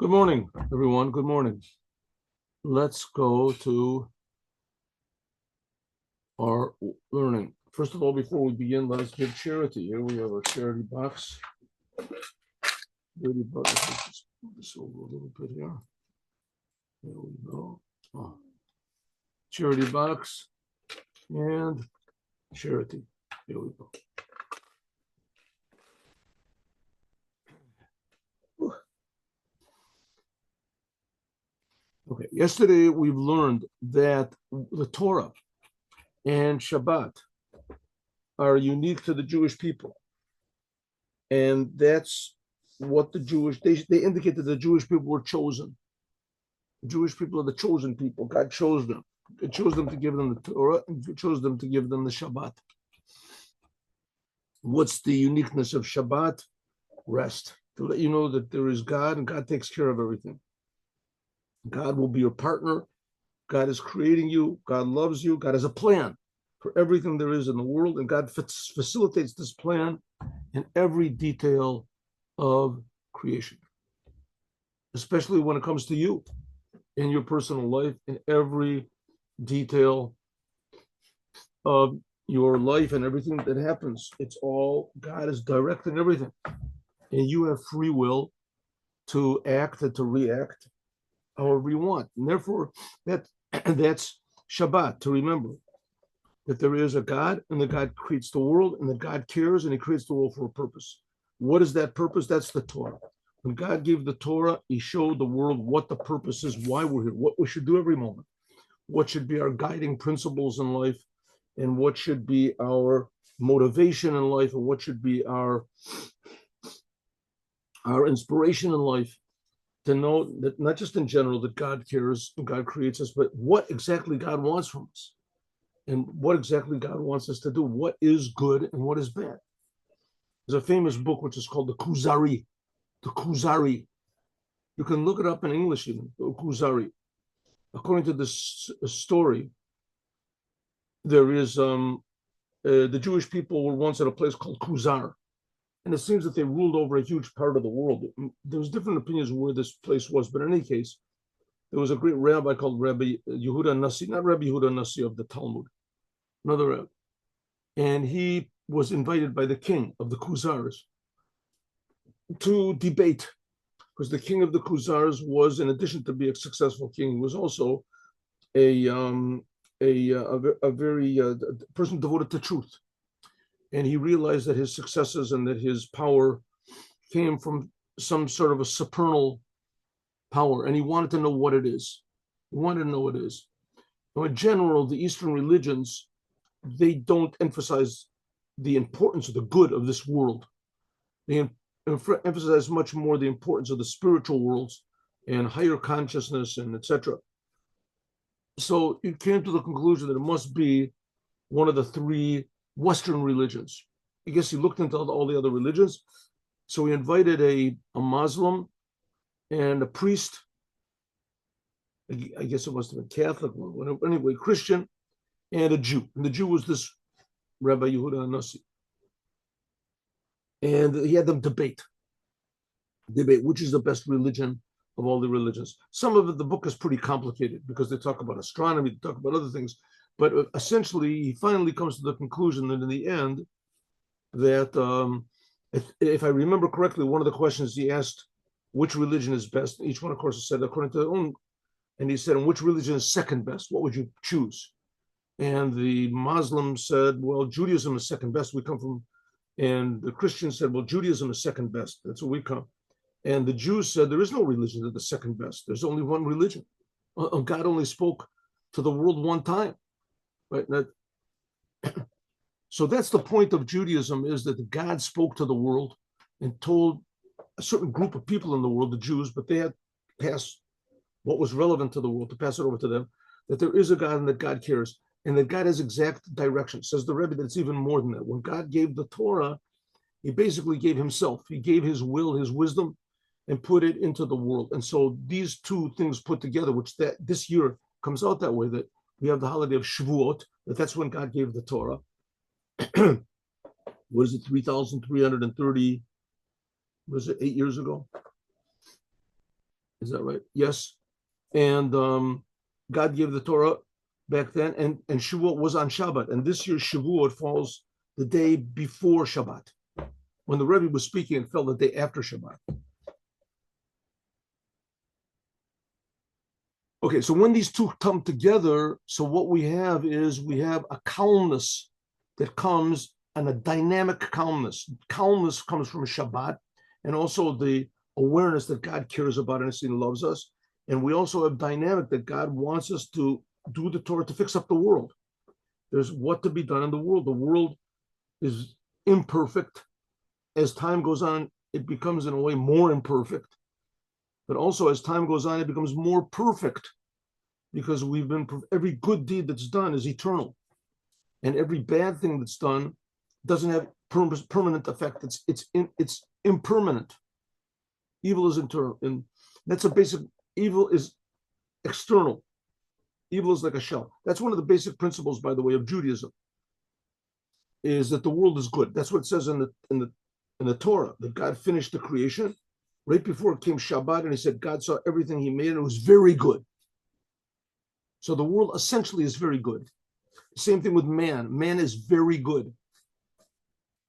Good morning, everyone. Good morning. Let's go to our learning. First of all, before we begin, let's give charity. Here we have our charity box. Charity box. Let's just move this over a little bit here. There we go. Oh. Charity box and charity. Here we go. Okay, yesterday we've learned that the Torah and Shabbat are unique to the Jewish people. And that's what they indicate that the Jewish people were chosen. The Jewish people are the chosen people. God chose them. It chose them to give them the Torah, and it chose them to give them the Shabbat. What's the uniqueness of Shabbat? Rest. To let you know that there is God and God takes care of everything. God will be your partner. God is creating you. God loves you. God has a plan for everything there is in the world, and God facilitates this plan in every detail of creation, especially when it comes to you in your personal life, in every detail of your life and everything that happens. It's all God is directing everything, and you have free will to act and to react however you want. And therefore, that's Shabbat, to remember that there is a God, and that God creates the world, and that God cares, and He creates the world for a purpose. What is that purpose? That's the Torah. When God gave the Torah, He showed the world what the purpose is, why we're here, what we should do every moment, what should be our guiding principles in life, and what should be our motivation in life, and what should be our inspiration in life, to know that not just in general that God cares and God creates us, but what exactly God wants from us, and what exactly God wants us to do, what is good and what is bad. There's a famous book which is called the Kuzari. The Kuzari. You can look it up in English even, the Kuzari. According to this story, there is the Jewish people were once at a place called Kuzar, and it seems that they ruled over a huge part of the world. There's different opinions where this place was, but in any case, there was a great rabbi called Rebbe Yehuda Nasi, not Rebbe Yehuda Nasi of the Talmud, another Rebbe, and he was invited by the king of the Khuzars to debate, because the king of the Khuzars was, in addition to being a successful king, was also a very person devoted to truth, and he realized that his successes and that his power came from some sort of a supernal power, and he wanted to know what it is. He wanted to know what it is. Now, in general, the Eastern religions, they don't emphasize the importance of the good of this world. They emphasize much more the importance of the spiritual worlds and higher consciousness and etc. So it came to the conclusion that it must be one of the three Western religions. I guess he looked into all the other religions. So he invited a Muslim and a priest. I guess it must have been Catholic, anyway, Christian, and a Jew. And the Jew was this Rabbi Yehuda Nasi. And he had them debate which is the best religion of all the religions. Some of it, the book is pretty complicated because they talk about astronomy, they talk about other things. But essentially, he finally comes to the conclusion that in the end, that if I remember correctly, one of the questions he asked, which religion is best? Each one, of course, said according to their own. And he said, and which religion is second best? What would you choose? And the Muslim said, well, Judaism is second best. We come from, and the Christian said, well, Judaism is second best. That's where we come. And the Jews said, there is no religion that's the second best. There's only one religion. God only spoke to the world one time, right? So that's the point of Judaism, is that God spoke to the world and told a certain group of people in the world, the Jews, but they had to pass what was relevant to the world, to pass it over to them, that there is a God and that God cares, and that God has exact direction. Says the Rebbe that it's even more than that. When God gave the Torah, He basically gave Himself. He gave His will, His wisdom, and put it into the world. And so these two things put together, which that this year comes out that way, that we have the holiday of Shavuot, that's when God gave the Torah. What is it, 3,330, was it 8 years ago? Is that right? Yes. And God gave the Torah back then, and Shavuot was on Shabbat. And this year Shavuot falls the day before Shabbat. When the Rebbe was speaking, it fell the day after Shabbat. Okay, so when these two come together, so what we have is we have a calmness that comes, and a dynamic calmness. Calmness comes from Shabbat, and also the awareness that God cares about us and loves us. And we also have dynamic that God wants us to do the Torah to fix up the world. There's what to be done in the world. The world is imperfect. As time goes on, it becomes in a way more imperfect. But also as time goes on, it becomes more perfect, because every good deed that's done is eternal. And every bad thing that's done doesn't have permanent effect. It's impermanent. Evil is internal. And that's a basic, evil is external. Evil is like a shell. That's one of the basic principles, by the way, of Judaism, is that the world is good. That's what it says in the Torah, that God finished the creation right before it came Shabbat, and he said God saw everything he made, and it was very good. So the world essentially is very good. Same thing with man. Man is very good,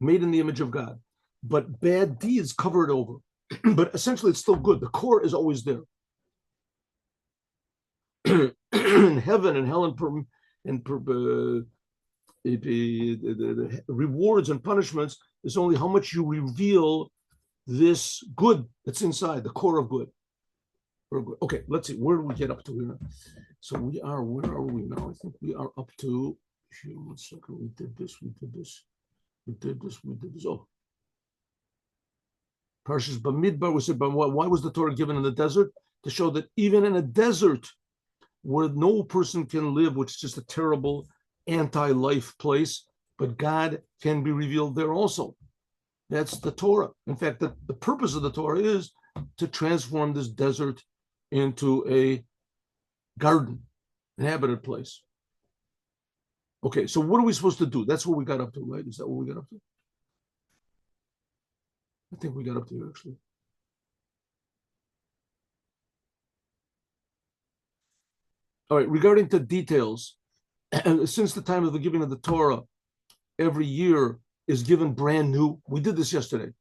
made in the image of God. But bad deeds cover it over. But essentially, it's still good. The core is always there. Heaven and hell and the rewards and punishments is only how much you reveal this good that's inside, the core of good. Okay, let's see. Where do we get up to here? So where are we now? I think we are up to, here, 1 second. We did this. Oh. Parshas Bamidbar, we said, why was the Torah given in the desert? To show that even in a desert where no person can live, which is just a terrible anti-life place, but God can be revealed there also. That's the Torah. In fact, the purpose of the Torah is to transform this desert into a garden, inhabited place. Okay, so what are we supposed to do? That's what we got up to, right? Is that what we got up to? I think we got up to here, actually. All right, regarding the details, since the time of the giving of the Torah, every year is given brand new. We did this yesterday.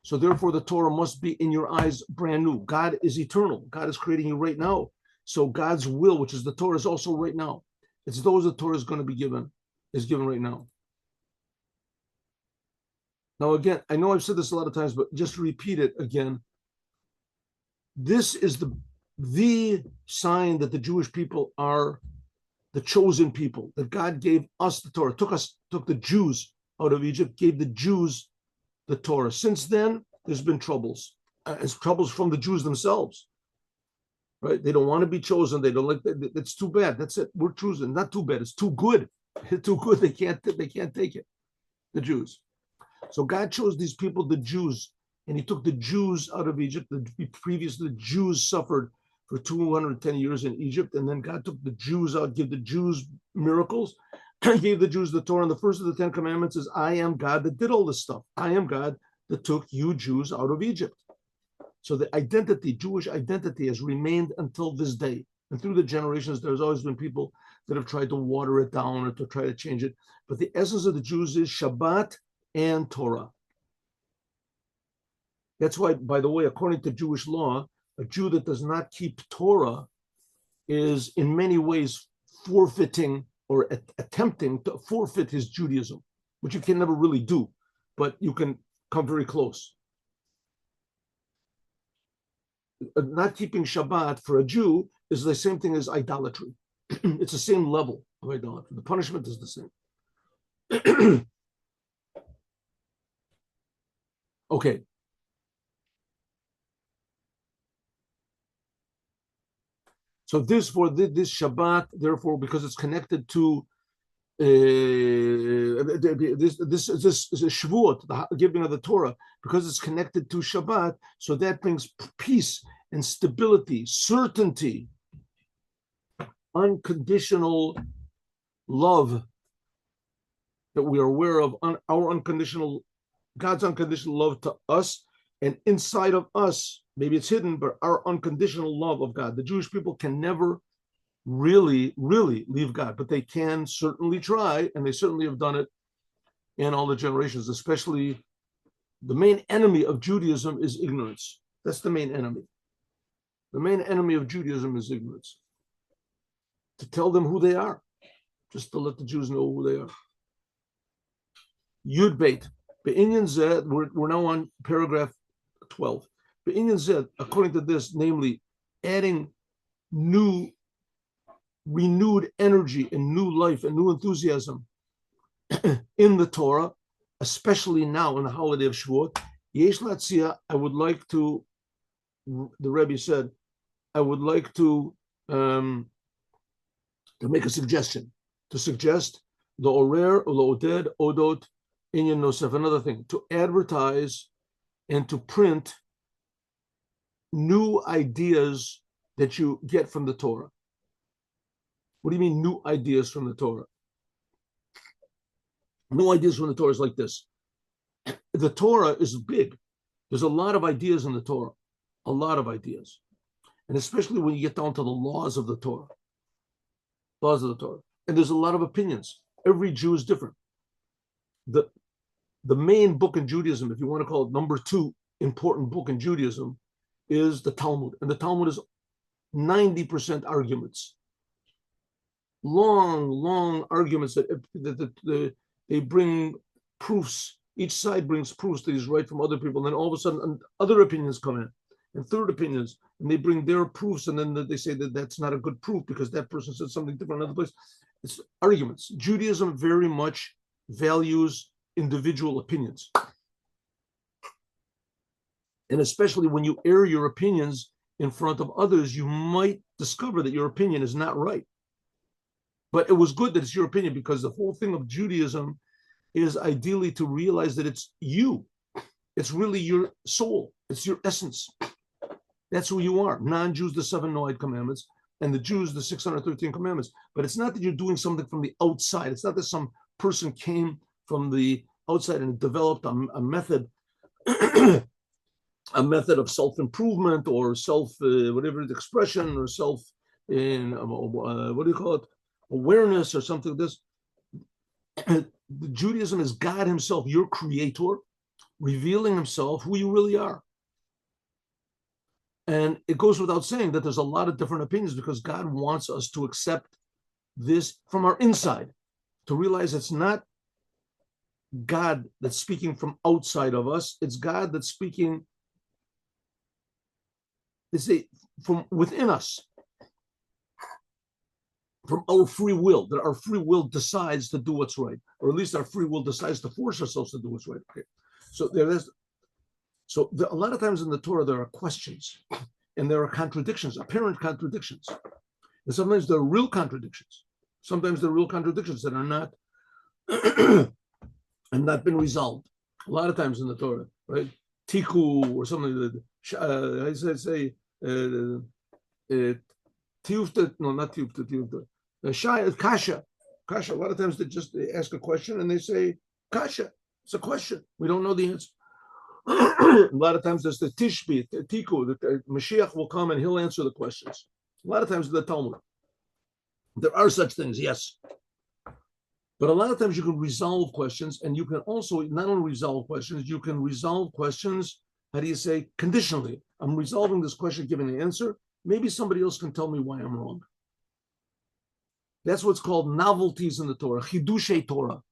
So therefore, the Torah must be in your eyes brand new. God is eternal. God is creating you right now. So God's will, which is the Torah, is also right now. It's those the Torah is going to be given, is given right now. Now, again, I know I've said this a lot of times, but just to repeat it again, this is the sign that the Jewish people are the chosen people, that God gave us the Torah, took the Jews out of Egypt, gave the Jews the Torah. Since then, there's been troubles. It's troubles from the Jews themselves, right? They don't want to be chosen. They don't like that. It's too bad. That's it. We're chosen. Not too bad. It's too good. It's too good. They can't take it. The Jews. So God chose these people, the Jews, and he took the Jews out of Egypt. Previously, the Jews suffered for 210 years in Egypt, and then God took the Jews out, gave the Jews miracles, gave the Jews the Torah, and the first of the 10 commandments is, I am God that did all this stuff. I am God that took you Jews out of Egypt. So the identity, Jewish identity, has remained until this day. And through the generations, there's always been people that have tried to water it down or to try to change it. But the essence of the Jews is Shabbat and Torah. That's why, by the way, according to Jewish law, a Jew that does not keep Torah is in many ways forfeiting or attempting to forfeit his Judaism, which you can never really do, but you can come very close. Not keeping Shabbat for a Jew is the same thing as idolatry. It's the same level of idolatry. The punishment is the same. Okay. So this Shabbat, therefore, because it's connected to this Shavuot, the giving of the Torah, because it's connected to Shabbat, so that brings peace and stability, certainty, unconditional love that we are aware of, our unconditional, God's unconditional love to us And inside of us, maybe it's hidden, but our unconditional love of God. The Jewish people can never really leave God, but they can certainly try, and they certainly have done it in all the generations. Especially the main enemy of Judaism is ignorance. That's the main enemy. The main enemy of Judaism is ignorance. To tell them who they are, just to let the Jews know who they are. Yud Beit. Be'inyan Zeh, we're now on paragraph 12. Be'inyan Zeh, according to this, namely, adding renewed energy and new life and new enthusiasm in the Torah, especially now in the holiday of Shavuot. Yesh Latzia, I would like to, the Rebbe said, I would like to make a suggestion, to suggest the Orer, Lo'oded, Odot, Inyan Nosef, another thing, to advertise and to print new ideas that you get from the Torah. What do you mean new ideas from the Torah? New ideas from the Torah is like this. The Torah is big. There's a lot of ideas in the Torah, a lot of ideas. And especially when you get down to the laws of the Torah. Laws of the Torah. And there's a lot of opinions. Every Jew is different. The main book in Judaism, if you want to call it number 2 important book in Judaism, is the Talmud. And the Talmud is 90% arguments. Long arguments that they bring proofs. Each side brings proofs that he's right from other people. And then all of a sudden, other opinions come in, and third opinions, and they bring their proofs, and then they say that that's not a good proof because that person said something different in another place. It's arguments. Judaism very much values individual opinions. And especially when you air your opinions in front of others, you might discover that your opinion is not right. But it was good that it's your opinion, because the whole thing of Judaism is ideally to realize that it's you. It's really your soul. It's your essence. That's who you are. Non-Jews, the 7 Noahide commandments, and the Jews, the 613 commandments. But it's not that you're doing something from the outside. It's not that some person came from the outside and developed a method, a method of self-improvement or whatever the expression, or what do you call it? Awareness or something like this. Judaism is God himself, your creator, revealing himself who you really are. And it goes without saying that there's a lot of different opinions, because God wants us to accept this from our inside, to realize it's not God that's speaking from outside of us, it's God that's speaking, they say, from within us, from our free will, that our free will decides to do what's right, or at least our free will decides to force ourselves to do what's right. Okay, so a lot of times in the Torah there are questions, and there are contradictions, apparent contradictions, and sometimes there are real contradictions. Sometimes there are real contradictions that are not and not been resolved. A lot of times in the Torah, right? Tiku or something that Tiyufta, no, not Tiyufta. Kasha. A lot of times they ask a question and they say Kasha. It's a question. We don't know the answer. A lot of times there's the Tishbi, the Tiku, the Moshiach will come and he'll answer the questions. A lot of times in the Talmud. There are such things, yes. But a lot of times you can resolve questions, and you can also not only resolve questions, you can resolve questions, how do you say, conditionally. I'm resolving this question, giving an answer. Maybe somebody else can tell me why I'm wrong. That's what's called novelties in the Torah, Chidushei Torah.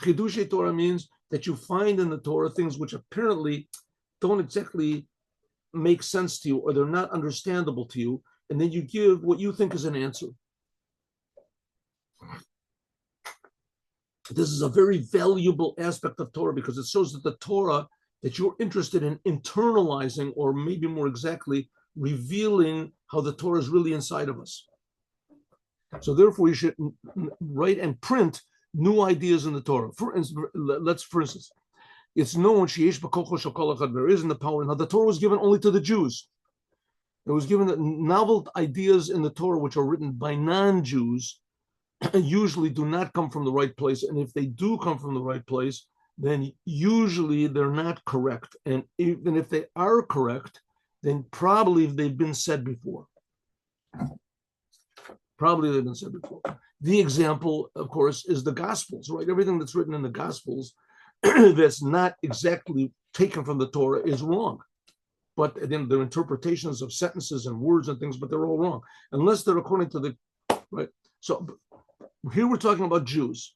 Chidushei Torah means that you find in the Torah things which apparently don't exactly make sense to you, or they're not understandable to you, and then you give what you think is an answer. This is a very valuable aspect of Torah, because it shows that the Torah that you're interested in internalizing, or maybe more exactly, revealing how the Torah is really inside of us. So therefore, you should write and print new ideas in the Torah. For instance, it's known there is in the power. Now, the Torah was given only to the Jews. It was given that novel ideas in the Torah, which are written by non-Jews, usually do not come from the right place. And if they do come from the right place, then usually they're not correct. And even if they are correct, then probably they've been said before. Probably they've been said before. The example, of course, is the Gospels, right? Everything that's written in the Gospels that's not exactly taken from the Torah is wrong. But then their interpretations of sentences and words and things, but they're all wrong, unless they're according to the, right? So here we're talking about Jews.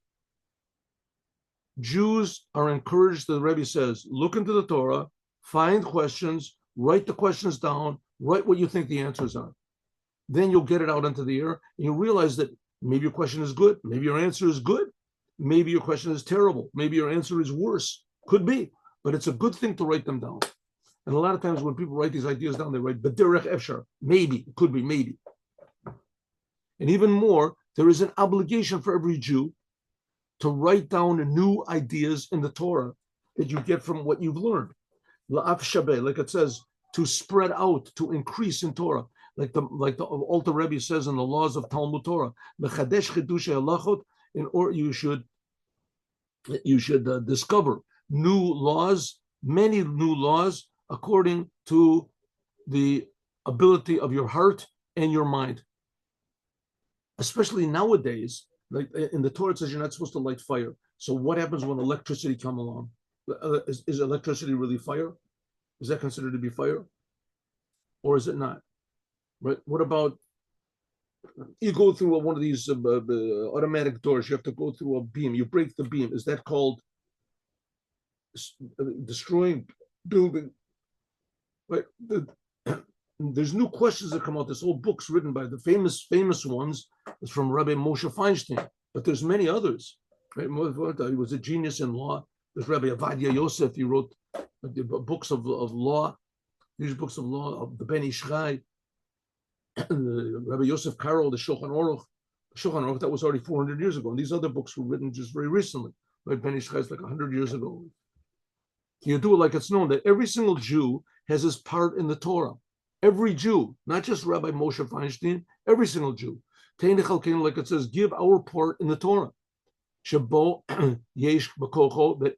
Jews are encouraged, the Rebbe says, look into the Torah, find questions, write the questions down, write what you think the answers are. Then you'll get it out into the air, and you realize that maybe your question is good, maybe your answer is good, maybe your question is terrible, maybe your answer is worse, could be, but it's a good thing to write them down. And a lot of times when people write these ideas down, they write, B'derech efshar, maybe, it could be, maybe. And even more, there is an obligation for every Jew to write down new ideas in the Torah that you get from what you've learned. La'af shabeh, like it says, to spread out, to increase in Torah. Like the Alter Rebbe says in the laws of Talmud Torah, Mechadesh chidushay halachot, or you should discover new laws, many new laws, according to the ability of your heart and your mind. Especially nowadays, like in the Torah it says you're not supposed to light fire. So what happens when electricity comes along? Is electricity really fire? Is that considered to be fire? Or is it not? Right? What about you go through one of these automatic doors? You have to go through a beam. You break the beam. Is that called destroying building? Right? There's new questions that come out. This whole book's written by the famous ones. It's from Rebbe Moshe Feinstein, but there's many others. Right? He was a genius in law. There's Rebbe Avadia Yosef. He wrote books of law. These books of law of the Ben Ishchai. Rabbi Yosef Karo, the Shulchan Aruch, that was already 400 years ago. And these other books were written just very recently. Right? Ben Ishchai is like 100 years ago. You do it like it's known that every single Jew has his part in the Torah. Every Jew, not just Rabbi Moshe Feinstein, every single Jew. Like it says, give our part in the Torah. That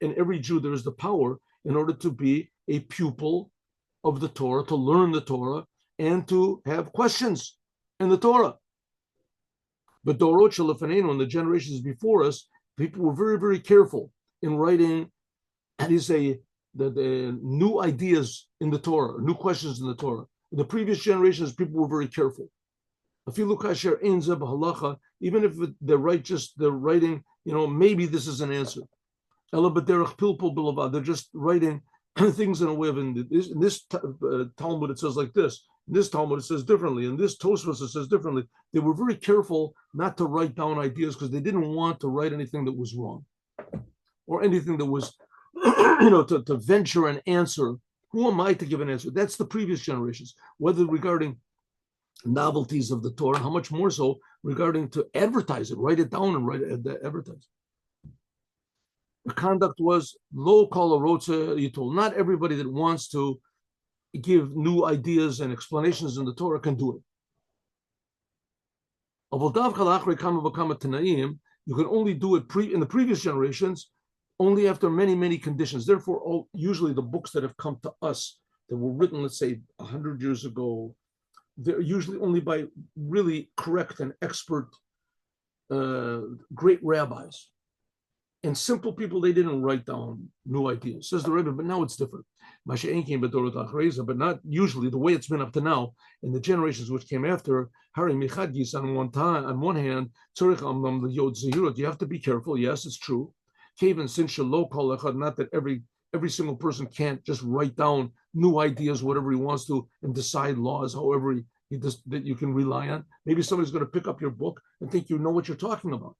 in every Jew there is the power in order to be a pupil of the Torah, to learn the Torah, and to have questions in the Torah. But Dorot Shalafanenu, in the generations before us, people were very, very careful in writing, how do you say, the new ideas in the Torah, new questions in the Torah. In the previous generations, people were very careful. If you look at halacha, even if they're writing, maybe this is an answer. They're just writing things in a way of, in this Talmud it says like this, in this Talmud it says differently, in this Tosfos it says differently. They were very careful not to write down ideas because they didn't want to write anything that was wrong or anything that was, to venture an answer. Who am I to give an answer? That's the previous generations, whether regarding novelties of the Torah, how much more so regarding to advertise it, write it down and advertise. The conduct was lo kol arotze yitul. Not everybody that wants to give new ideas and explanations in the Torah can do it. You can only do it in the previous generations, only after many, many conditions. Therefore, usually the books that have come to us that were written, let's say, 100 years ago, they're usually only by really correct and expert, great rabbis. And simple people, they didn't write down new ideas, says the Rebbe, but now it's different. But not usually the way it's been up to now. In the generations which came after, on one hand, you have to be careful. Yes, it's true. Not that every single person can't just write down new ideas, whatever he wants to, and decide laws, however that you can rely on. Maybe somebody's going to pick up your book and think you know what you're talking about.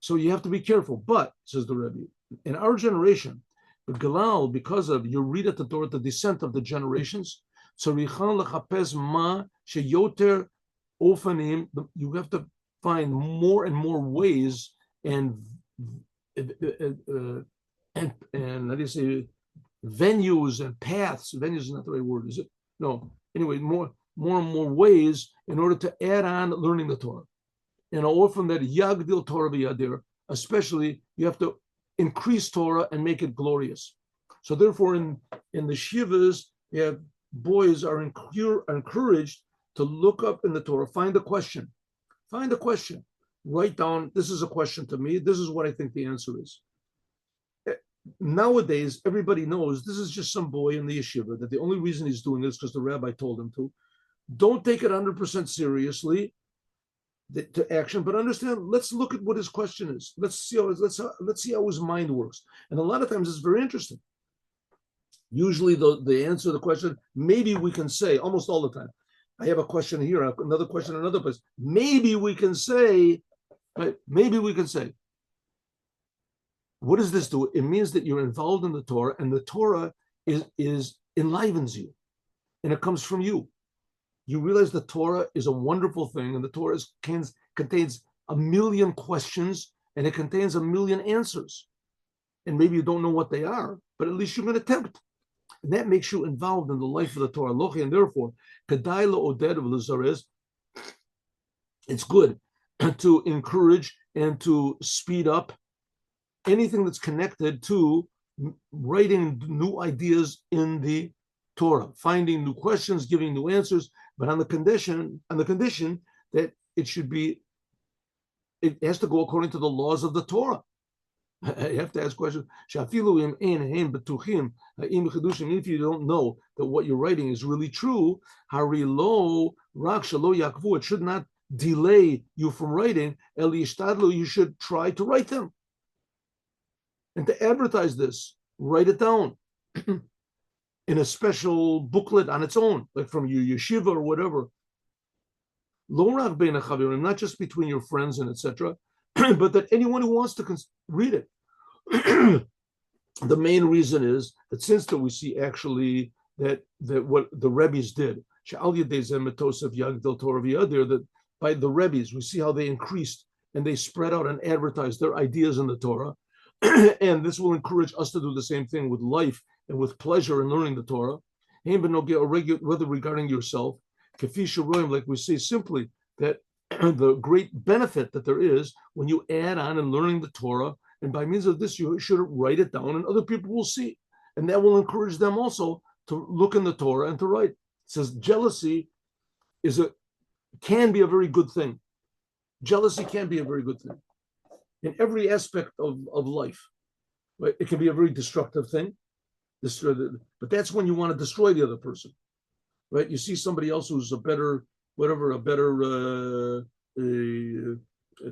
So you have to be careful. But, says the Rebbe, in our generation, because of you read at the Torah, the descent of the generations, you have to find more and more ways and how do you say, venues and paths. Venues is not the right word, is it? No. Anyway, more and more ways in order to add on learning the Torah. And often that Yagdil Torah b'yadir, especially you have to increase Torah and make it glorious. So therefore, in the shivas, boys are encouraged to look up in the Torah, find a question, write down, this is a question to me, this is what I think the answer is. Nowadays, everybody knows this is just some boy in the yeshiva, that the only reason he's doing this is because the rabbi told him to. Don't take it 100% seriously to action, but understand, let's look at what his question is. Let's see how his mind works. And a lot of times it's very interesting. Usually the answer to the question, maybe we can say, almost all the time, I have a question here, another question, another place. Maybe we can say, right? Maybe we can say, what does this do? It means that you're involved in the Torah, and the Torah is enlivens you, and it comes from you. You realize the Torah is a wonderful thing, and the Torah contains a million questions, and it contains a million answers. And maybe you don't know what they are, but at least you're going to attempt. And that makes you involved in the life of the Torah. And therefore, it's good to encourage and to speed up anything that's connected to writing new ideas in the Torah, finding new questions, giving new answers, but on the condition that it has to go according to the laws of the Torah. You have to ask questions. If you don't know that what you're writing is really true, it should not delay you from writing. You should try to write them. And to advertise this, write it down in a special booklet on its own, like from your yeshiva or whatever. Not just between your friends and etc., but that anyone who wants to read it. The main reason is that since we see actually that what the Rebbes did, that by the Rebbes, we see how they increased and they spread out and advertised their ideas in the Torah. And this will encourage us to do the same thing with life and with pleasure in learning the Torah. Whether regarding yourself, like we say simply, that the great benefit that there is when you add on and learning the Torah, and by means of this, you should write it down and other people will see. And that will encourage them also to look in the Torah and to write. It says jealousy can be a very good thing. Jealousy can be a very good thing in every aspect of life. Right? It can be a very destructive thing. But that's when you want to destroy the other person. Right? You see somebody else who's a better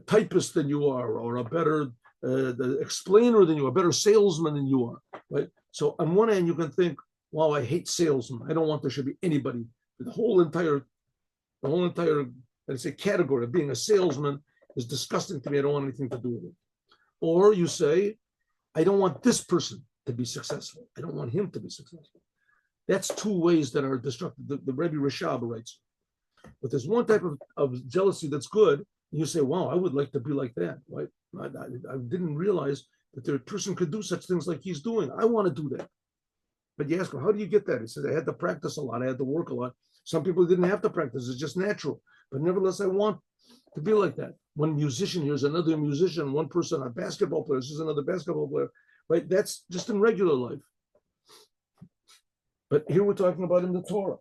typist than you are, or a better the explainer than you are, a better salesman than you are, right? So on one hand, you can think, wow, I hate salesmen. I don't want there should be anybody. The whole entire, let's say, category of being a salesman is disgusting to me. I don't want anything to do with it. Or you say, I don't want this person to be successful. I don't want him to be successful. That's two ways that are destructive. The Rebbe Rashab writes. But there's one type of jealousy that's good. And you say, wow, I would like to be like that, right? I didn't realize that the person could do such things like he's doing. I want to do that. But you ask him, how do you get that? He says, I had to practice a lot. I had to work a lot. Some people didn't have to practice. It's just natural. But nevertheless, I want to be like that. One musician, here's another musician. One person, a basketball player, this is another basketball player, right? That's just in regular life. But here we're talking about in the Torah.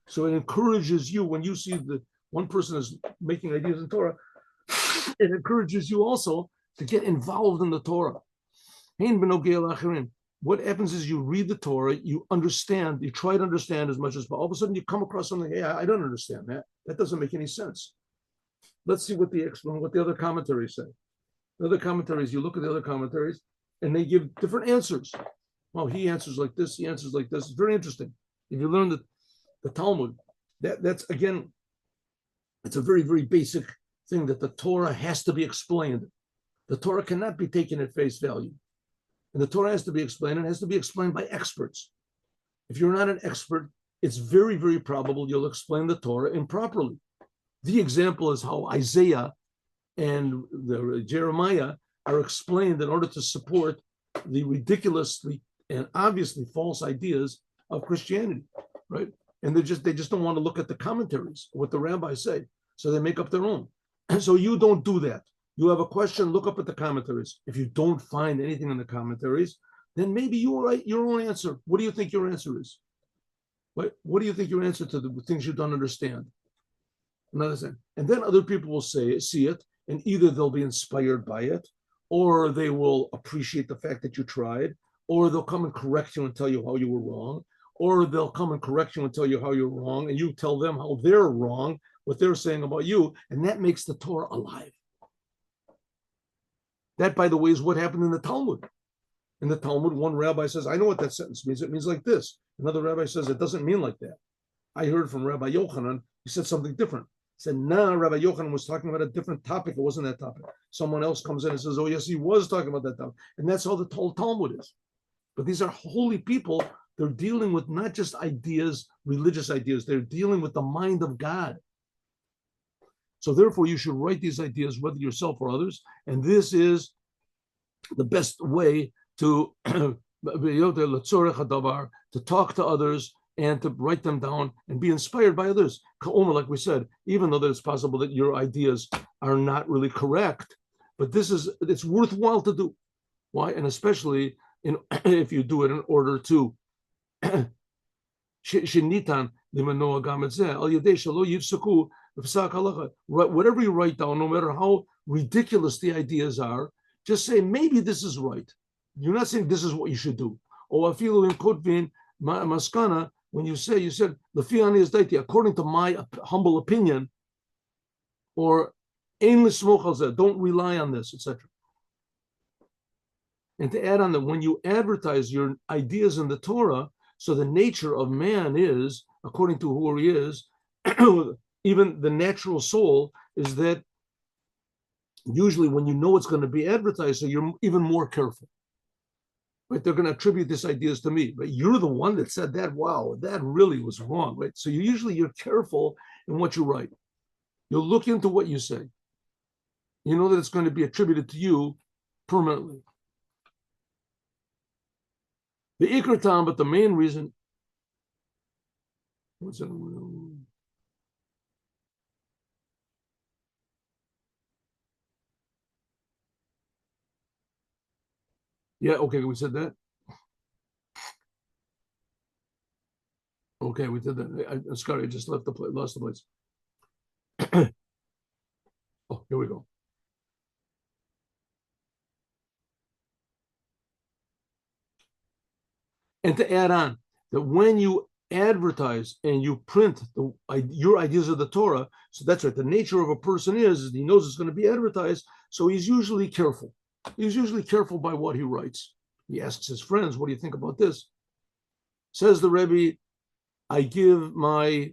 So it encourages you when you see that one person is making ideas in Torah, it encourages you also to get involved in the Torah. What happens is you read the Torah, you understand, you try to understand as much as possible. All of a sudden you come across something, hey, I don't understand that. That doesn't make any sense. Let's see what the other commentaries say. The other commentaries, you look at the other commentaries, and they give different answers. Well, he answers like this, he answers like this. It's very interesting. If you learn the Talmud, that's again, it's a very, very basic thing that the Torah has to be explained. The Torah cannot be taken at face value. And the Torah has to be explained, and it has to be explained by experts. If you're not an expert, it's very, very probable you'll explain the Torah improperly. The example is how Isaiah and Jeremiah are explained in order to support the ridiculously and obviously false ideas of Christianity, right? And they just don't want to look at the commentaries, what the rabbis say. So they make up their own. And so you don't do that. You have a question, look up at the commentaries. If you don't find anything in the commentaries, then maybe you write your own answer. What do you think your answer is? What do you think your answer to the things you don't understand? Another thing. And then other people will see it, and either they'll be inspired by it, or they will appreciate the fact that you tried, or they'll come and correct you and tell you how you were wrong, or they'll come and correct you and tell you how you're wrong, and you tell them how they're wrong, what they're saying about you, and that makes the Torah alive. That, by the way, is what happened in the Talmud. In the Talmud, one rabbi says, I know what that sentence means. It means like this. Another rabbi says, it doesn't mean like that. I heard from Rabbi Yochanan, he said something different. He said, nah, Rabbi Yochanan was talking about a different topic. It wasn't that topic. Someone else comes in and says, oh, yes, he was talking about that topic. And that's how the whole Talmud is. But these are holy people. They're dealing with not just ideas, religious ideas. They're dealing with the mind of God. So therefore, you should write these ideas, whether yourself or others. And this is the best way to talk to others and to write them down and be inspired by others. Like we said, even though it's possible that your ideas are not really correct, but it's worthwhile to do. Why? And especially if you do it in order to whatever you write down, no matter how ridiculous the ideas are, just say, maybe this is right. You're not saying this is what you should do. Or afilu in kotvin maskana, when you said, according to my humble opinion, or don't rely on this, etc. And to add on that, when you advertise your ideas in the Torah, so the nature of man is, according to who he is, even the natural soul is that usually when you know it's going to be advertised, so you're even more careful. Right? They're going to attribute these ideas to me, but you're the one that said that. Wow, that really was wrong, right? So you're careful in what you write. You'll look into what you say. You know that it's going to be attributed to you permanently. The ikar tam, but the main reason. What's that? Yeah, okay, we said that. Okay, we did that. Scotty, I just lost the place. Oh, here we go. And to add on, that when you advertise and you print your ideas of the Torah, so that's right, the nature of a person is he knows it's going to be advertised, so he's usually careful. He's usually careful by what he writes. He asks his friends, what do you think about this? Says the Rebbe, I give my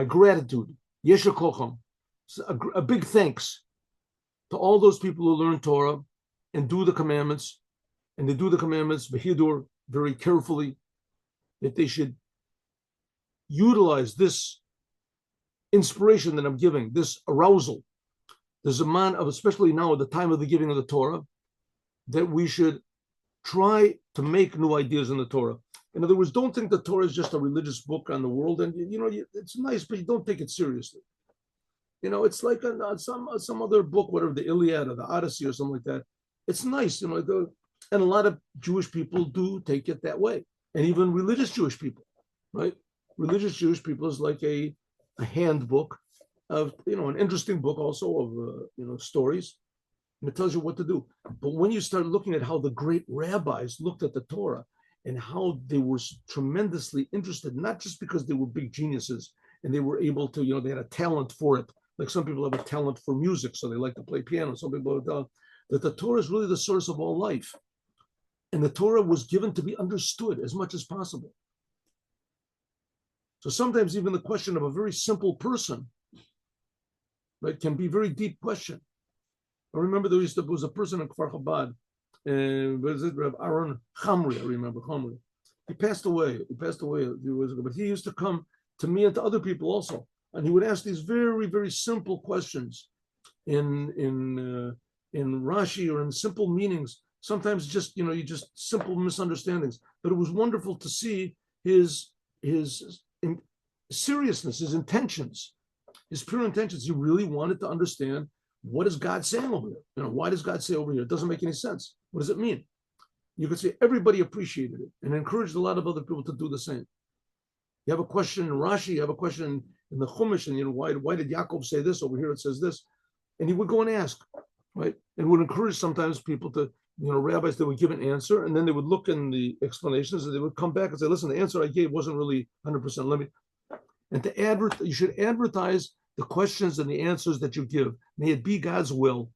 gratitude, yesher kocham, a big thanks to all those people who learn Torah and do the commandments, and they do the commandments behidur, very carefully, that they should utilize this inspiration that I'm giving, this arousal. There's a man of, especially now at the time of the giving of the Torah, that we should try to make new ideas in the Torah. In other words, don't think the Torah is just a religious book on the world, and it's nice, but you don't take it seriously. It's like some other book, whatever, the Iliad or the Odyssey or something like that. It's nice, and a lot of Jewish people do take it that way, and even religious Jewish people, right? Religious Jewish people is like a handbook of, an interesting book also of, stories, and it tells you what to do. But when you start looking at how the great rabbis looked at the Torah and how they were tremendously interested, not just because they were big geniuses and they were able to, they had a talent for it. Like some people have a talent for music, so they like to play piano. Some people have that the Torah is really the source of all life. And the Torah was given to be understood as much as possible. So sometimes even the question of a very simple person, right, can be a very deep question. I remember there was a person in Kfar Chabad, was it Reb Aaron Chamri? I remember Chamri. He passed away a few years ago, but he used to come to me and to other people also, and he would ask these very, very simple questions in Rashi or in simple meanings. Sometimes just simple misunderstandings. But it was wonderful to see his seriousness, his intentions, His pure intentions. He really wanted to understand, what is God saying over here? Why does God say over here? It doesn't make any sense. What does it mean? You could say everybody appreciated it and encouraged a lot of other people to do the same. You have a question in Rashi, you have a question in the Chumash, and why did Yaakov say this? Over here it says this. And he would go and ask, right? And would encourage sometimes people to, rabbis, they would give an answer, and then they would look in the explanations, and they would come back and say, listen, the answer I gave wasn't really 100%. And you should advertise the questions and the answers that you give. May it be God's will.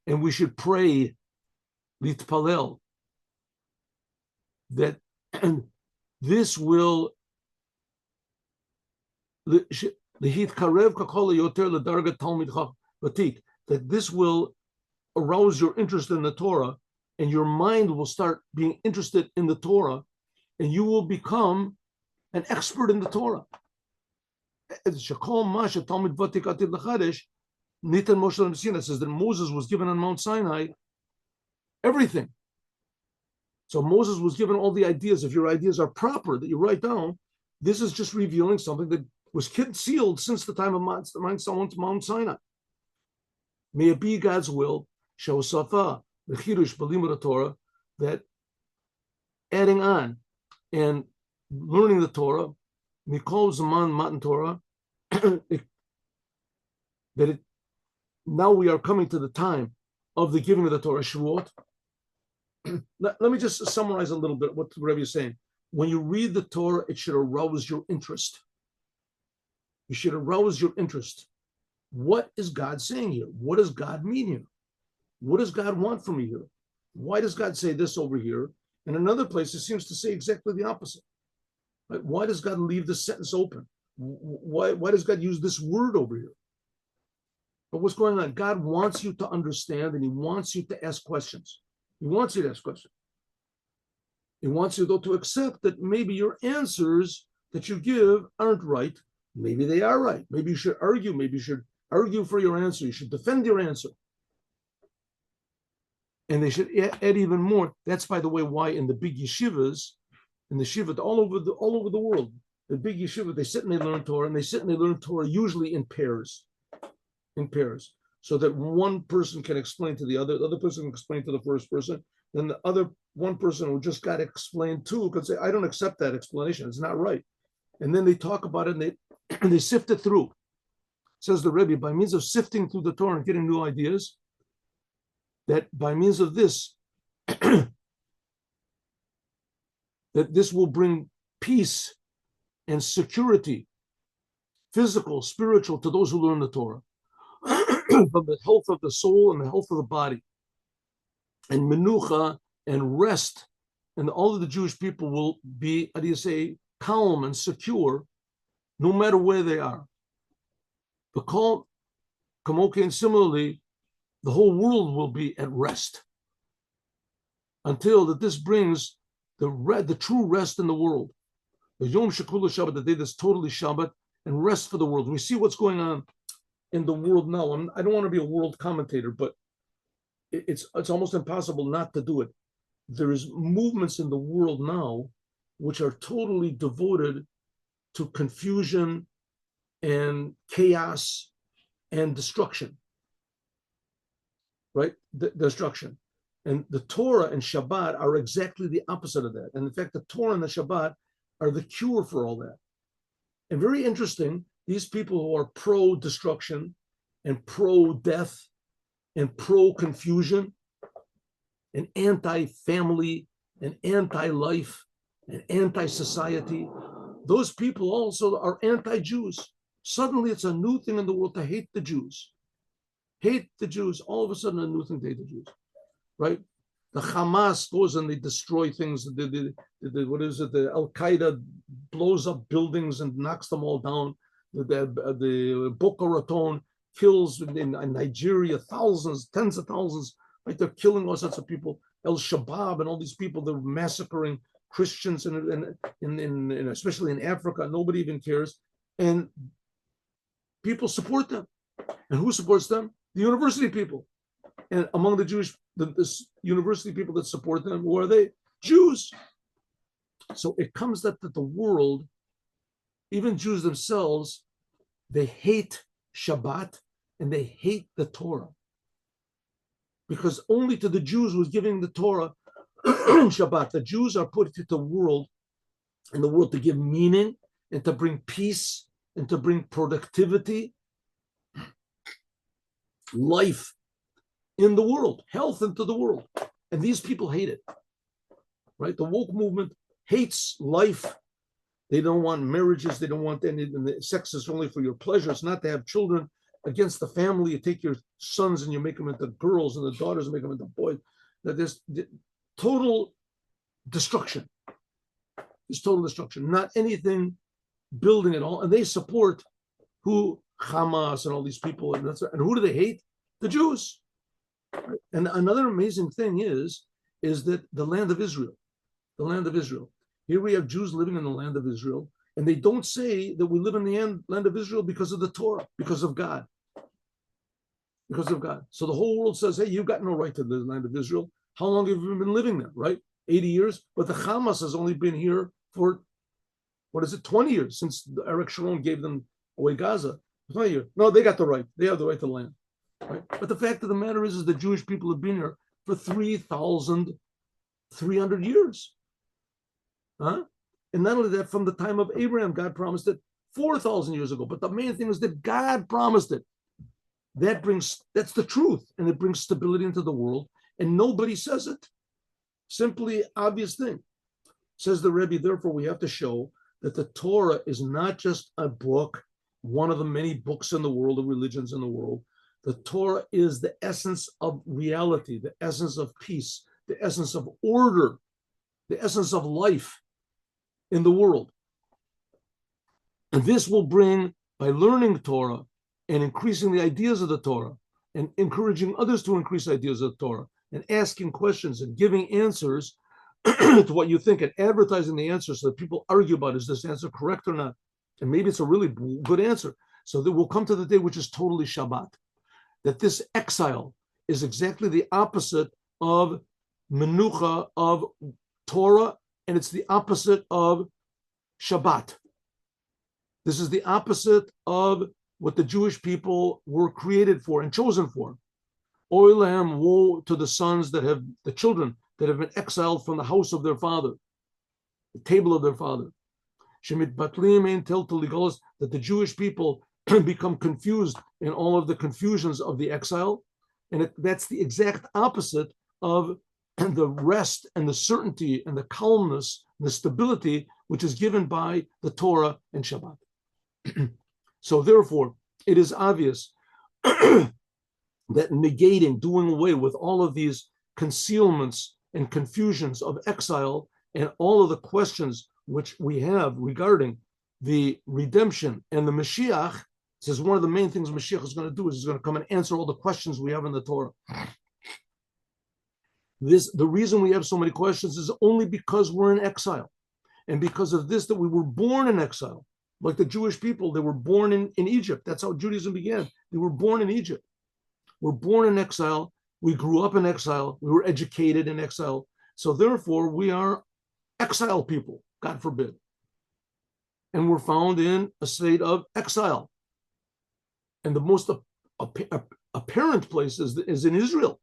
And we should pray, litpalel, that this will that this will arouse your interest in the Torah, and your mind will start being interested in the Torah, and you will become an expert in the Torah. Says that Moses was given on Mount Sinai everything. So Moses was given all the ideas. If your ideas are proper that you write down, this is just revealing something that was concealed since the time of Mount Sinai. May it be God's will, Shehosafa, the Chidush B'limud Torah, that adding on and learning the Torah, Mikol Zaman Matan Torah, now we are coming to the time of the giving of the Torah, Shavuot. Let me just summarize a little bit what the Rebbe is saying. When you read the Torah, it should arouse your interest. You should arouse your interest. What is God saying here? What does God mean here? What does God want from me here? Why does God say this over here? In another place, it seems to say exactly the opposite. Right? Why does God leave this sentence open? Why does God use this word over here? But what's going on? God wants you to understand, and he wants you to ask questions. He wants you to ask questions. He wants you, though, to accept that maybe your answers that you give aren't right. Maybe they are right. Maybe you should argue. Maybe you should argue for your answer. You should defend your answer. And they should add even more. That's, by the way, why in the big yeshivas, in the shiva all over the world, the big yeshiva, they sit and they learn Torah, and they sit and they learn Torah usually in pairs, so that one person can explain to the other person can explain to the first person, then the other one person who just got explained to could say, I don't accept that explanation, it's not right. And then they talk about it, and they sift it through. Says the Rebbe, by means of sifting through the Torah and getting new ideas, that by means of this, that this will bring peace and security, physical, spiritual, to those who learn the Torah, from the health of the soul and the health of the body, and menucha and rest, and all of the Jewish people will be, calm and secure, no matter where they are. The calm, and similarly, the whole world will be at rest, until that this brings the true rest in the world. The Yom Shekula Shabbat, the day that's totally Shabbat, and rest for the world. We see what's going on in the world now. I don't want to be a world commentator, but it's almost impossible not to do it. There is movements in the world now which are totally devoted to confusion and chaos and destruction, right? Destruction. And the Torah and Shabbat are exactly the opposite of that. And in fact, the Torah and the Shabbat are the cure for all that. And very interesting, these people who are pro-destruction and pro-death and pro-confusion and anti-family and anti-life and anti-society, those people also are anti-Jews. Suddenly it's a new thing in the world to hate the Jews. Hate the Jews. All of a sudden a new thing to hate the Jews, right? The Hamas goes and they destroy things. What is it? The Al-Qaeda blows up buildings and knocks them all down. The Boko Haram kills in Nigeria thousands, tens of thousands. Right? They're killing all sorts of people. El-Shabaab and all these people, they're massacring Christians, and especially in Africa. Nobody even cares. And people support them. And who supports them? The university people. And among the Jewish, this university people that support them, who are they? Jews. So it comes that the world even Jews themselves, they hate Shabbat and they hate the Torah. Because only to the Jews was giving the Torah Shabbat. The Jews are put into the world, in the world to give meaning and to bring peace and to bring productivity, life in the world, health into the world. And these people hate it, right? The woke movement hates life. They don't want marriages. They don't want any, and the sex is only for your pleasure. It's not to have children against the family. You take your sons and you make them into girls, and the daughters make them into boys. That there's total destruction. There's total destruction. Not anything building at all. And they support who? Hamas and all these people. And who do they hate? The Jews. Right? And another amazing thing is that the land of Israel, here we have Jews living in the land of Israel, and they don't say that we live in the land of Israel because of the Torah, because of God. Because of God. So the whole world says, hey, you've got no right to the land of Israel. How long have you been living there, right? 80 years? But the Hamas has only been here for, 20 years, since Eric Sharon gave them away Gaza. 20 years. No, they got the right. They have the right to land. Right? But the fact of the matter is the Jewish people have been here for 3,300 years. Huh? And not only that, from the time of Abraham, God promised it 4,000 years ago. But the main thing is that God promised it. That's the truth. And it brings stability into the world. And nobody says it. Simply obvious thing. Says the Rebbe, therefore, we have to show that the Torah is not just a book, one of the many books in the world, of religions in the world. The Torah is the essence of reality, the essence of peace, the essence of order, the essence of life in the world. And this will bring, by learning Torah and increasing the ideas of the Torah and encouraging others to increase ideas of the Torah and asking questions and giving answers to what you think and advertising the answer so that people argue about, is this answer correct or not? And maybe it's a really good answer. So that we'll come to the day which is totally Shabbat. That this exile is exactly the opposite of Menucha, of Torah, and it's the opposite of Shabbat. This is the opposite of what the Jewish people were created for and chosen for. Oilam, woe to the children that have been exiled from the house of their father, the table of their father. Shemit Batlim Ein Tel Toligolos, that the Jewish people become confused in all of the confusions of the exile. And that's the exact opposite of the rest and the certainty and the calmness and the stability which is given by the Torah and Shabbat. So therefore, it is obvious that negating, doing away with all of these concealments and confusions of exile and all of the questions which we have regarding the redemption and the Moshiach, says one of the main things Moshiach is going to do is he's going to come and answer all the questions we have in the Torah. The reason we have so many questions is only because we're in exile. And because of this, that we were born in exile. Like the Jewish people, they were born in Egypt. That's how Judaism began. They were born in Egypt. We're born in exile. We grew up in exile. We were educated in exile. So therefore, we are exile people, God forbid. And we're found in a state of exile. And the most apparent place is in Israel,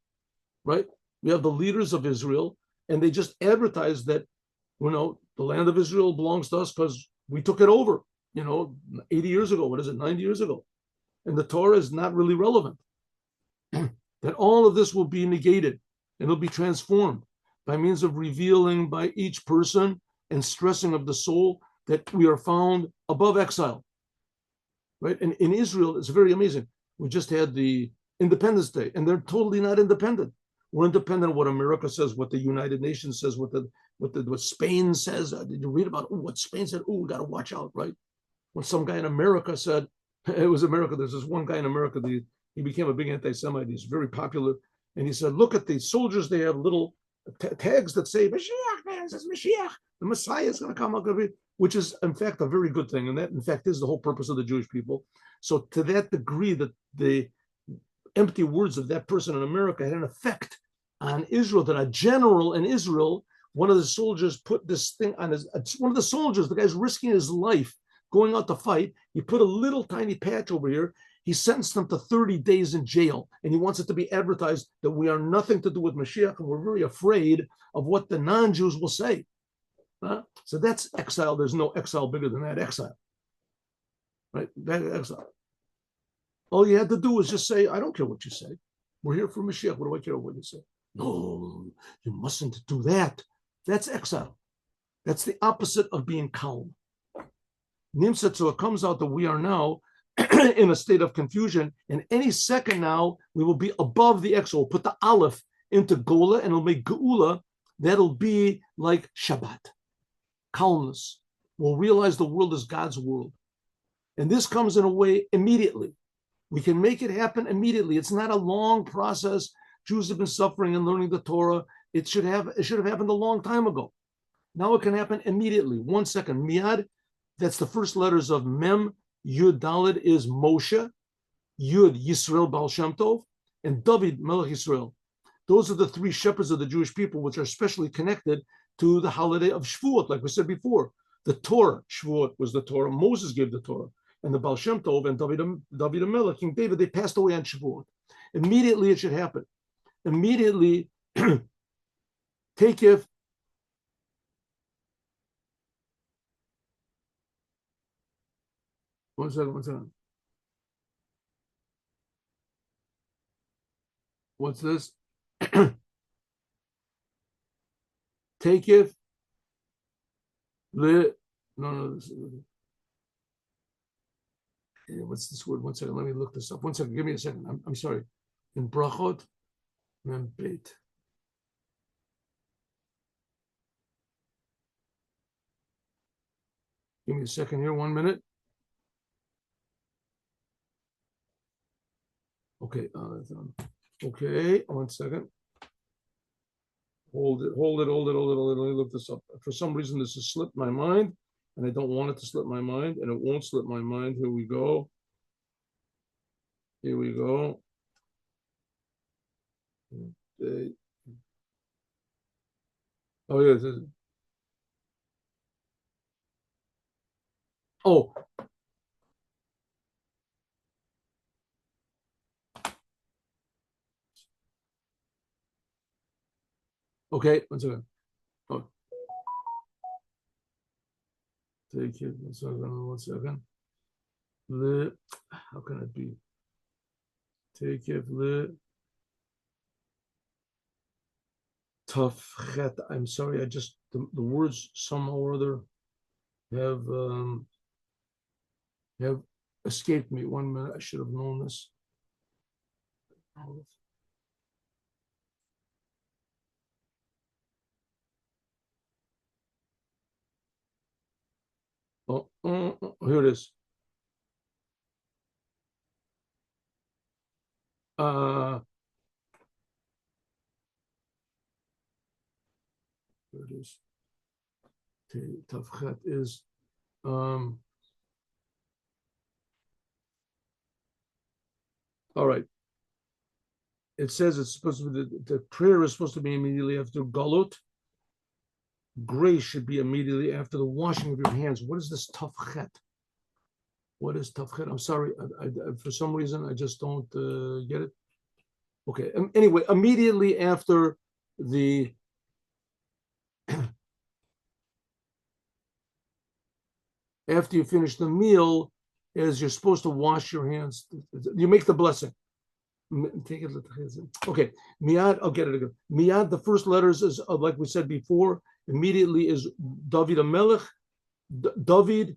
right? We have the leaders of Israel, and they just advertise that, the land of Israel belongs to us because we took it over, 80 years ago. 90 years ago? And the Torah is not really relevant. That all of this will be negated and it'll be transformed by means of revealing by each person and stressing of the soul that we are found above exile. Right? And in Israel, it's very amazing. We just had the Independence Day, and they're totally not independent. We're independent of what America says, what the United Nations says, what Spain says. Did you read about what Spain said? Oh, we got to watch out, right? When some guy in America said, it was America. There's this one guy in America. He became a big anti-Semite. He's very popular, and he said, "Look at the soldiers. They have little tags that say Moshiach, man. It says Moshiach. The Messiah is going to come out." Which is, in fact, a very good thing. And that, in fact, is the whole purpose of the Jewish people. So to that degree that the empty words of that person in America had an effect on Israel, that a general in Israel, one of the soldiers put this thing on one of the soldiers, the guy's risking his life going out to fight. He put a little tiny patch over here. He sentenced them to 30 days in jail, and he wants it to be advertised that we are nothing to do with Moshiach, and we're very afraid of what the non-Jews will say. So that's exile. There's no exile bigger than that exile, right? That exile. All you had to do was just say, I don't care what you say. We're here for Moshiach. What do I care what you say? No, you mustn't do that. That's exile. That's the opposite of being calm. Nimsat, so it comes out that we are now in a state of confusion, and any second now we will be above the exile. We'll put the aleph into Gola, and it'll make Geula. That'll be like Shabbat, calmness. We'll realize the world is God's world. And this comes in a way immediately. We can make it happen immediately. It's not a long process. Jews have been suffering and learning the Torah. It should have happened a long time ago. Now it can happen immediately. 1 second. Miyad, that's the first letters of Mem. Yud Daled is Moshe. Yud Yisrael Baal Shem Tov, and David Melech Yisrael. Those are the three shepherds of the Jewish people, which are specially connected to the holiday of Shavuot, like we said before. The Torah, Shavuot was the Torah. Moses gave the Torah. And the Baal Shem Tov and David Melech, King David, they passed away on Shavuot. Immediately it should happen. Immediately, take if. One second. What's this? Take if. What's this word? 1 second. Let me look this up. 1 second. Give me a second. I'm sorry. In Brachot, Mem Beit. Give me a second here. 1 minute. Okay. Okay. 1 second. Hold it. Let me look this up. For some reason, this has slipped my mind, and I don't want it to slip my mind, and it won't slip my mind. Here we go. Okay. Oh, yes. Oh. Okay, 1 second. Oh. Take it. 1 second. 1 second. How can it be? Take it. Tough chet. I'm sorry. I just the words somehow or other have escaped me. 1 minute. I should have known this. Here it is. Here it is. Tavchet is all right. It says it's supposed to be the prayer is supposed to be immediately after Galut. Grace should be immediately after the washing of your hands. What is this Tavchet? What is Tavchet? I'm sorry. I for some reason I just don't get it. Okay. Anyway, immediately after the after you finish the meal, as you're supposed to wash your hands, you make the blessing. Take it. Okay. Miyad, I'll get it again. Miyad, the first letters is like we said before, immediately is David Melech, David,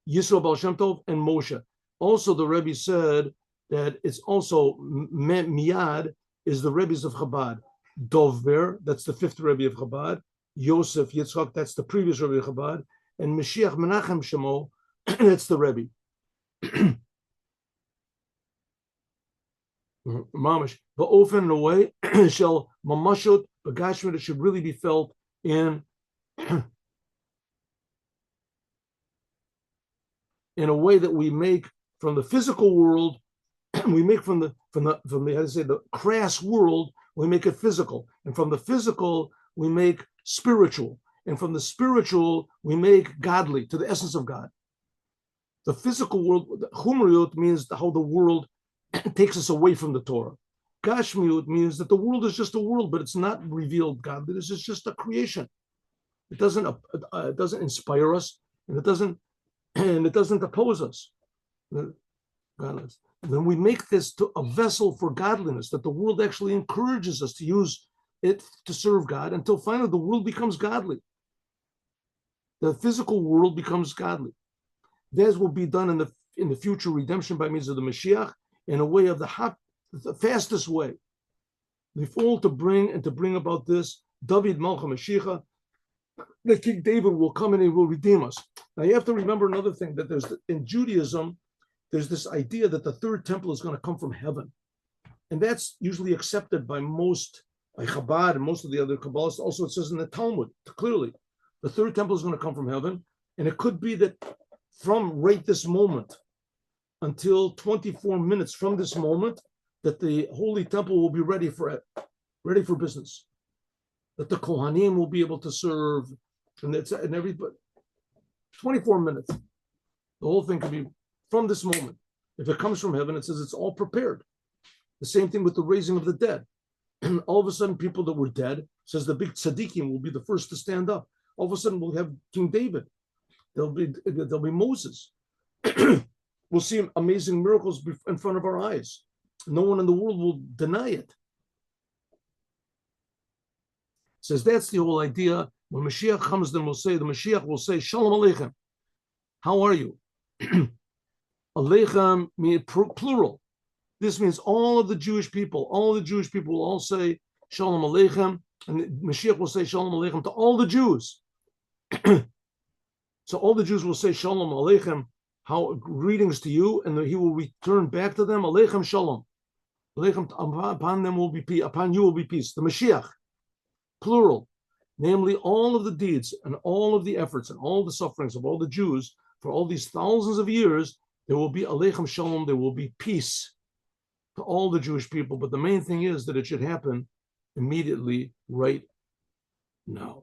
Yisrael Baal Shem Tov, and Moshe. Also, the Rebbe said that it's also Miyad is the Rebbe's of Chabad. Dvar, that's the fifth Rebbe of Chabad. Yosef Yitzchak, that's the previous Rebbe of Chabad. And Moshiach Menachem Shemo, that's the Rebbe. Mamish, but often in a way, shall Malchut, Bagashmit, it should really be felt in a way that we make from the physical world, we make from the how to say the crass world, we make it physical, and from the physical we make spiritual, and from the spiritual we make godly to the essence of God. The physical world, Chumriyut means how the world takes us away from the Torah. Gashmiut means that the world is just a world, but it's not revealed godliness. It's just a creation. It doesn't inspire us, and it doesn't oppose us. Then we make this to a vessel for godliness, that the world actually encourages us to use it to serve God until finally the world becomes godly. The physical world becomes godly. This will be done in the future redemption by means of the Moshiach in a way of the fastest way. We've all to bring about this. David Malchut Mashiach, the King David will come in and will redeem us. Now you have to remember another thing, that in Judaism, there's this idea that the third temple is going to come from heaven. And that's usually accepted by Chabad and most of the other Kabbalists. Also, it says in the Talmud, clearly, the third temple is going to come from heaven. And it could be that from right this moment until 24 minutes from this moment, that the Holy Temple will be ready for business. That the Kohanim will be able to serve, and everybody, 24 minutes. The whole thing could be from this moment. If it comes from heaven, it says it's all prepared. The same thing with the raising of the dead. And all of a sudden, people that were dead, says the big tzaddikim will be the first to stand up. All of a sudden, we'll have King David. There'll be Moses. We'll see amazing miracles in front of our eyes. No one in the world will deny it. Says that's the whole idea. When Mashiach comes, then the Mashiach will say, Shalom Aleichem. How are you? Aleichem means plural. This means all of the Jewish people. All of the Jewish people will all say Shalom Aleichem, and Mashiach will say Shalom Aleichem to all the Jews. So all the Jews will say Shalom Aleichem, how greetings to you, and he will return back to them Aleichem Shalom. Aleichem, upon them will be peace. Upon you will be peace. The Mashiach, plural, namely all of the deeds and all of the efforts and all the sufferings of all the Jews for all these thousands of years. There will be Aleichem Shalom. There will be peace to all the Jewish people. But the main thing is that it should happen immediately, right now.